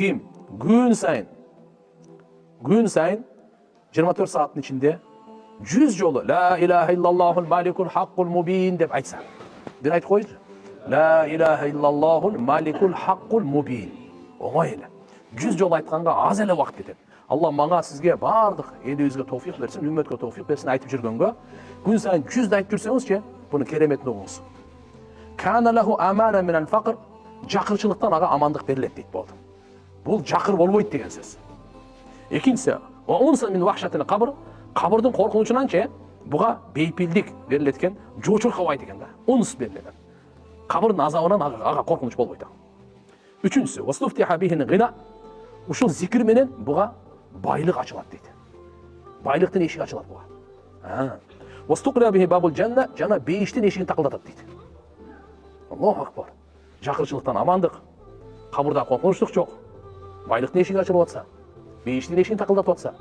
Ким күн сайын 24 сааттын ичинде 100 жолу ла илаха иллаллахул маликул хаккул мубин деп айтса. Бир айтып койчу. Ла илаха иллаллахул маликул хаккул мубин. Оңой эле. 100 жолу айтканга аз эле убакыт кетет. Алла мага сизге бардык элибизге товфик берсин, үммөткө товфик берсин айтып жүргөнгө, күн сайын 100 айтып жүрсөңүзчү, буну кереметин угуңуз. Кана лаху амана минал факр, жакырчылыктан ага амандык берилет дейт болду. Бул жакыр болбойт деген сөз. Экинчиси, ва унса мин вахшатил кабр, кабырдын коркунучунанчы буга бейпилдик берилет экен, жочуркабайт экен да. Унс берилет. Кабырдын азабынан ага коркунуч болбойт. Үчүнчүсү, вастуфтиха бихин гина, ушул зикир менен буга байлык ачылат дейт. Байлыктын эшиги ачылат буга. Вастуқра бихи бабул жанна, жана бейиштин эшигин такылдатат дейт. Аллаху акбар. Жакырчылыктан амандык, кабырда коркунучтук жок. Байлыктын эшиги ачылып атса, бейиштин эшигин такылдатып атса,